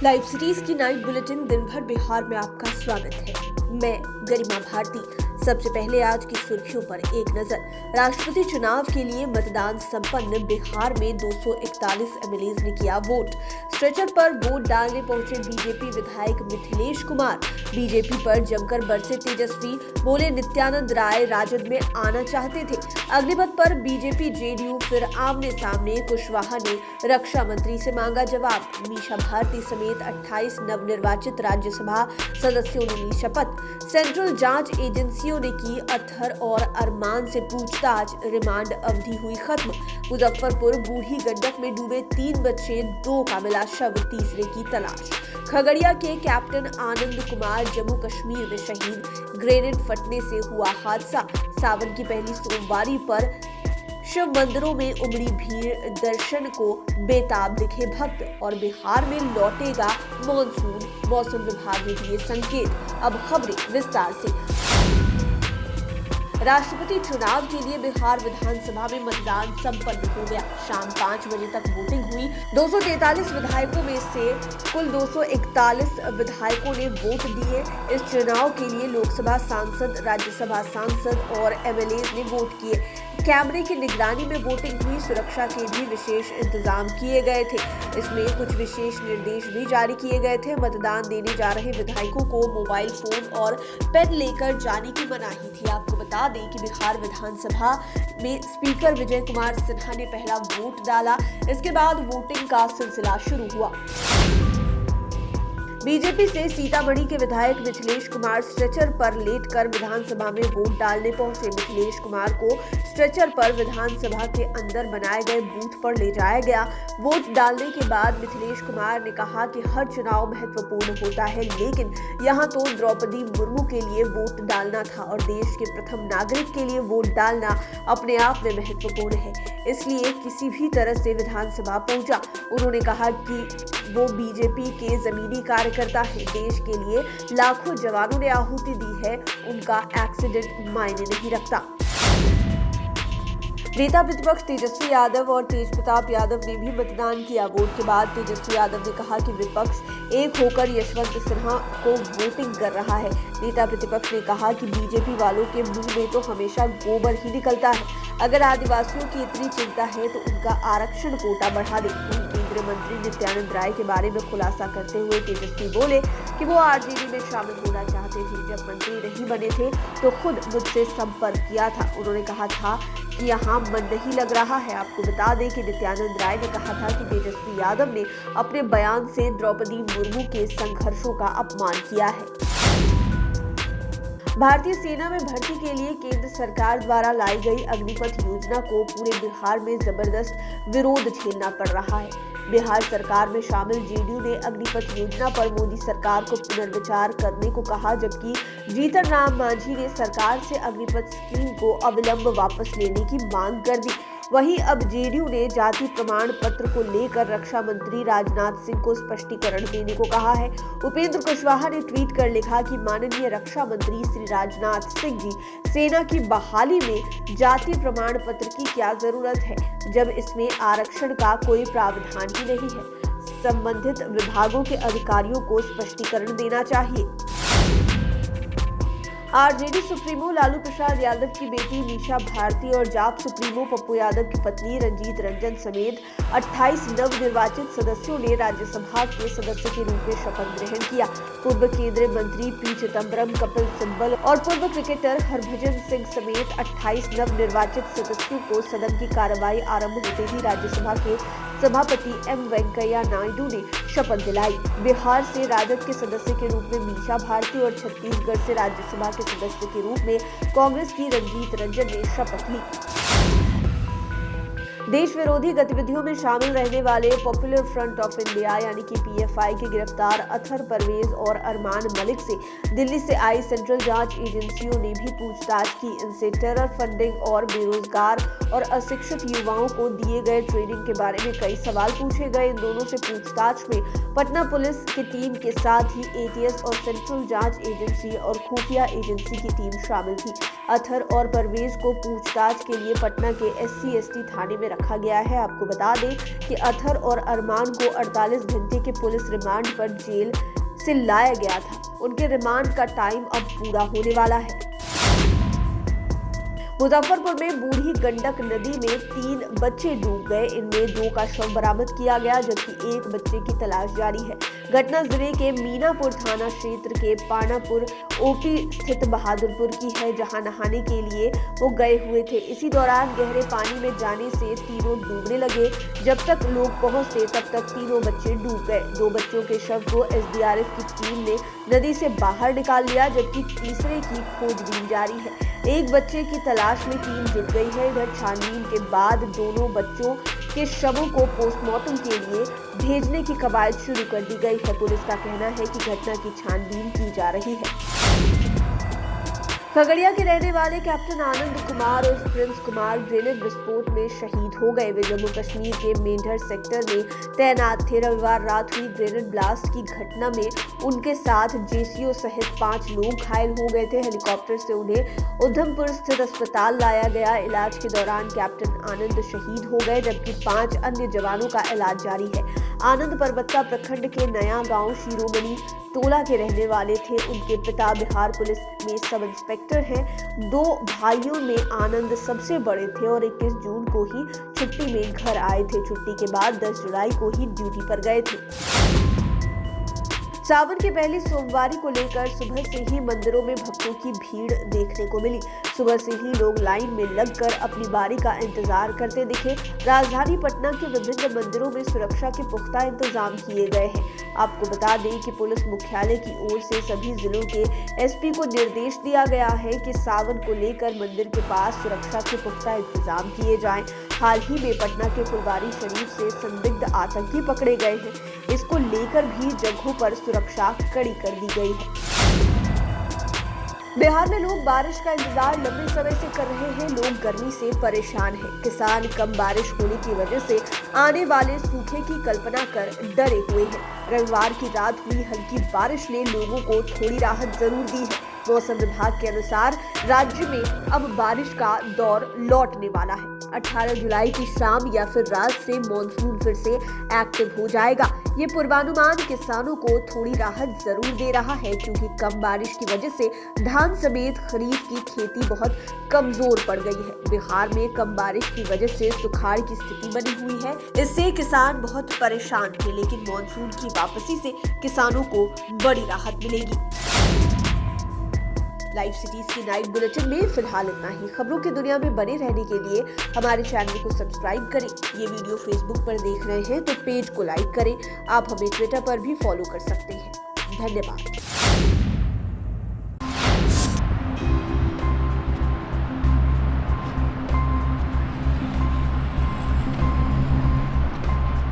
Live series की night bulletin दिन भर बिहार में आपका स्वागत है। मैं गरिमा भारती। सबसे पहले आज की सुर्खियों पर एक नजर। राष्ट्रपति चुनाव के लिए मतदान संपन्न। बिहार में 241 एमएलए ने किया वोट। स्ट्रेचर पर वोट डालने पहुंचे बीजेपी विधायक मिथिलेश कुमार। बीजेपी पर जमकर बरसे तेजस्वी। बोले नित्यानंद राय राजद में आना चाहते थे। अग्निपथ पर बीजेपी जेडीयू फिर आमने सामने। कुशवाहा ने रक्षा मंत्री से मांगा जवाब। मीसा भारती समेत 28 नवनिर्वाचित राज्यसभा सदस्यों ने ली शपथ। सेंट्रल जांच एजेंसियों ने की अत्थर और अरमान से पूछताछ। रिमांड अवधि हुई खत्म। मुजफ्फरपुर बूढ़ी गंडक में डूबे 3 बच्चे, 2 का मिला शव, तीसरे की तलाश। खगड़िया के कैप्टन आनंद कुमार जम्मू कश्मीर में शहीद। ग्रेनेड फटने से हुआ हादसा। सावन की पहली सोमवारी पर शिव मंदिरों में उमड़ी भीड़। दर्शन को बेताब दिखे भक्त। और बिहार में लौटेगा मॉनसून। मौसम विभाग ने दिए संकेत। अब खबरें विस्तार से। राष्ट्रपति चुनाव के लिए बिहार विधानसभा में मतदान संपन्न हो गया। शाम 5 बजे तक वोटिंग हुई। 243 विधायकों में से कुल 241 विधायकों ने वोट दिए। इस चुनाव के लिए लोकसभा सांसद, राज्यसभा सांसद और एमएलए ने वोट किए। कैमरे की निगरानी में वोटिंग हुई। सुरक्षा के भी विशेष इंतजाम किए गए थे। इसमें कुछ विशेष निर्देश भी जारी किए गए थे। मतदान देने जा रहे विधायकों को मोबाइल फोन और पेन लेकर जाने की मनाही थी। आपको बता दें कि बिहार विधानसभा में स्पीकर विजय कुमार सिन्हा ने पहला वोट डाला। इसके बाद वोटिंग का सिलसिला शुरू हुआ। बीजेपी से सीतामढ़ी के विधायक मिथिलेश कुमार स्ट्रेचर पर लेटकर विधानसभा में वोट डालने पहुंचे। मिथिलेश कुमार को स्ट्रेचर पर विधानसभा के अंदर बनाए गए बूथ पर ले जाया गया। वोट डालने के बाद मिथिलेश कुमार ने कहा कि हर चुनाव महत्वपूर्ण होता है, लेकिन यहां तो द्रौपदी मुर्मू के लिए वोट डालना था और देश के प्रथम नागरिक के लिए वोट डालना अपने आप में महत्वपूर्ण है, इसलिए किसी भी तरह से विधानसभा पहुंचा। उन्होंने कहा कि वो बीजेपी के जमीनी कार्यकर्ता है। देश के लिए लाखों जवानों ने आहुति दी है, उनका एक्सीडेंट मायने नहीं रखता। नेता प्रतिपक्ष तेजस्वी यादव और तेजप्रताप यादव ने भी मतदान किया। वोट के बाद तेजस्वी यादव ने कहा कि विपक्ष एक होकर यशवंत सिन्हा को वोटिंग कर रहा है। नेता प्रतिपक्ष ने कहा कि बीजेपी वालों के मुंह में तो हमेशा गोबर ही निकलता है। अगर आदिवासियों की इतनी चिंता है तो उनका आरक्षण कोटा बढ़ा दे। केंद्रीय मंत्री नित्यानंद राय के बारे में खुलासा करते हुए तेजस्वी बोले कि वो आरजेडी में शामिल होना चाहते थे। जब मंत्री नहीं बने थे तो खुद मुझसे संपर्क किया था। उन्होंने कहा था कि यहाँ मन नहीं लग रहा है। आपको बता दें कि नित्यानंद राय ने कहा था कि तेजस्वी यादव ने अपने बयान से द्रौपदी मुर्मू के संघर्षों का अपमान किया है। भारतीय सेना में भर्ती के लिए केंद्र सरकार द्वारा लाई गई अग्निपथ योजना को पूरे बिहार में जबरदस्त विरोध झेलना पड़ रहा है। बिहार सरकार में शामिल जेडीयू ने अग्निपथ योजना पर मोदी सरकार को पुनर्विचार करने को कहा, जबकि जीतन राम मांझी ने सरकार से अग्निपथ स्कीम को अविलंब वापस लेने की मांग कर दी। वहीं अब जेडीयू ने जाति प्रमाण पत्र को लेकर रक्षा मंत्री राजनाथ सिंह को स्पष्टीकरण देने को कहा है। उपेंद्र कुशवाहा ने ट्वीट कर लिखा कि माननीय रक्षा मंत्री श्री राजनाथ सिंह जी, सेना की बहाली में जाति प्रमाण पत्र की क्या जरूरत है, जब इसमें आरक्षण का कोई प्रावधान ही नहीं है। संबंधित विभागों के अधिकारियों को स्पष्टीकरण देना चाहिए। आरजेडी सुप्रीमो लालू प्रसाद यादव की बेटी मीसा भारती और जाप सुप्रीमो पप्पू यादव की पत्नी रंजीत रंजन समेत 28 नवनिर्वाचित सदस्यों ने राज्यसभा के सदस्य के रूप में शपथ ग्रहण किया। पूर्व केंद्रीय मंत्री पी चिदम्बरम, कपिल सिब्बल और पूर्व क्रिकेटर हरभजन सिंह समेत 28 नवनिर्वाचित सदस्यों को सदन की कार्रवाई आरंभ होते ही राज्यसभा के सभापति एम वेंकैया नायडू ने शपथ दिलाई। बिहार से राजद के सदस्य के रूप में मीसा भारती और छत्तीसगढ़ से राज्यसभा के सदस्य के रूप में कांग्रेस की रंजीत रंजन ने शपथ ली। देश विरोधी गतिविधियों में शामिल रहने वाले पॉपुलर फ्रंट ऑफ इंडिया यानी कि पीएफआई के गिरफ्तार अतहर परवेज और अरमान मलिक से दिल्ली से आई सेंट्रल जांच एजेंसियों ने भी पूछताछ की। इनसे टेरर फंडिंग और बेरोजगार और अशिक्षित युवाओं को दिए गए ट्रेनिंग के बारे में कई सवाल पूछे गए। इन दोनों से पूछताछ में पटना पुलिस की टीम के साथ ही एटीएस और सेंट्रल जांच एजेंसी और खुफिया एजेंसी की टीम शामिल थी। अतहर और परवेज को पूछताछ के लिए पटना के SC/ST थाने में रखा गया है। आपको बता दें कि अतहर और अरमान को 48 घंटे के पुलिस रिमांड पर जेल से लाया गया था। उनके रिमांड का टाइम अब पूरा होने वाला है। मुजफ्फरपुर में बूढ़ी गंडक नदी में 3 बच्चे डूब गए। इनमें 2 का शव बरामद किया गया, जबकि 1 बच्चे की तलाश जारी है। घटना जिले के मीनापुर थाना क्षेत्र के पानापुर ओपी स्थित बहादुरपुर की है, जहां नहाने के लिए वो गए हुए थे। इसी दौरान गहरे पानी में जाने से तीनों डूबने लगे। जब तक लोग पहुंचते तब तक तीनों बच्चे डूब गए। 2 बच्चों के शव को एसडीआरएफ की टीम ने नदी से बाहर निकाल लिया, जबकि तीसरे की खोजबीन जारी है। 1 बच्चे की तलाश में टीम जुट गई है। इधर छानबीन के बाद दोनों बच्चों के शवों को पोस्टमार्टम के लिए भेजने की कवायद शुरू कर दी गई है। पुलिस का कहना है कि घटना की छानबीन की जा रही है। खगड़िया के रहने वाले कैप्टन आनंद कुमार और प्रिंस कुमार ग्रेनेड विस्फोट में शहीद हो गए। वे जम्मू कश्मीर के मेंढर सेक्टर में तैनात थे। रविवार रात हुई ग्रेनेड ब्लास्ट की घटना में उनके साथ जेसीओ सहित 5 लोग घायल हो गए थे। हेलीकॉप्टर से उन्हें उधमपुर स्थित अस्पताल लाया गया। इलाज के दौरान कैप्टन आनंद शहीद हो गए, जबकि 5 अन्य जवानों का इलाज जारी है। आनंद परबत्ता प्रखंड के नया गांव शिरोमणि टोला के रहने वाले थे। उनके पिता बिहार पुलिस में सब इंस्पेक्टर हैं। 2 भाइयों में आनंद सबसे बड़े थे और 21 जून को ही छुट्टी में घर आए थे। छुट्टी के बाद 10 जुलाई को ही ड्यूटी पर गए थे। सावन के पहली सोमवारी को लेकर सुबह से ही मंदिरों में भक्तों की भीड़ देखने को मिली। सुबह से ही लोग लाइन में लगकर अपनी बारी का इंतजार करते दिखे। राजधानी पटना के विभिन्न मंदिरों में सुरक्षा के पुख्ता इंतजाम किए गए हैं। आपको बता दें कि पुलिस मुख्यालय की ओर से सभी जिलों के एसपी को निर्देश दिया गया है कि सावन को लेकर मंदिर के पास सुरक्षा के पुख्ता इंतजाम किए जाएं। हाल ही में पटना के फुलवारी शरीफ से संदिग्ध आतंकी पकड़े गए हैं। इसको लेकर भी जगहों पर सुरक्षा कड़ी कर दी गई है। बिहार में लोग बारिश का इंतजार लंबे समय से कर रहे हैं। लोग गर्मी से परेशान हैं। किसान कम बारिश होने की वजह से आने वाले सूखे की कल्पना कर डरे हुए हैं। रविवार की रात हुई हल्की बारिश ने लोगों को थोड़ी राहत जरूर दी है। मौसम विभाग के अनुसार राज्य में अब बारिश का दौर लौटने वाला है। 18 जुलाई की शाम या फिर रात से मॉनसून फिर से एक्टिव हो जाएगा। ये पूर्वानुमान किसानों को थोड़ी राहत जरूर दे रहा है, क्योंकि कम बारिश की वजह से धान समेत खरीफ की खेती बहुत कमजोर पड़ गई है। बिहार में कम बारिश की वजह से सुखाड़ की स्थिति बनी हुई है। इससे किसान बहुत परेशान थे, लेकिन मॉनसून की वापसी से किसानों को बड़ी राहत मिलेगी। लाइव सिटीज की नाइट बुलेटिन में फिलहाल इतना ही। खबरों की दुनिया में बने रहने के लिए हमारे चैनल को सब्सक्राइब करें। ये वीडियो फेसबुक पर देख रहे हैं तो पेज को लाइक करें। आप हमें ट्विटर पर भी फॉलो कर सकते हैं। धन्यवाद।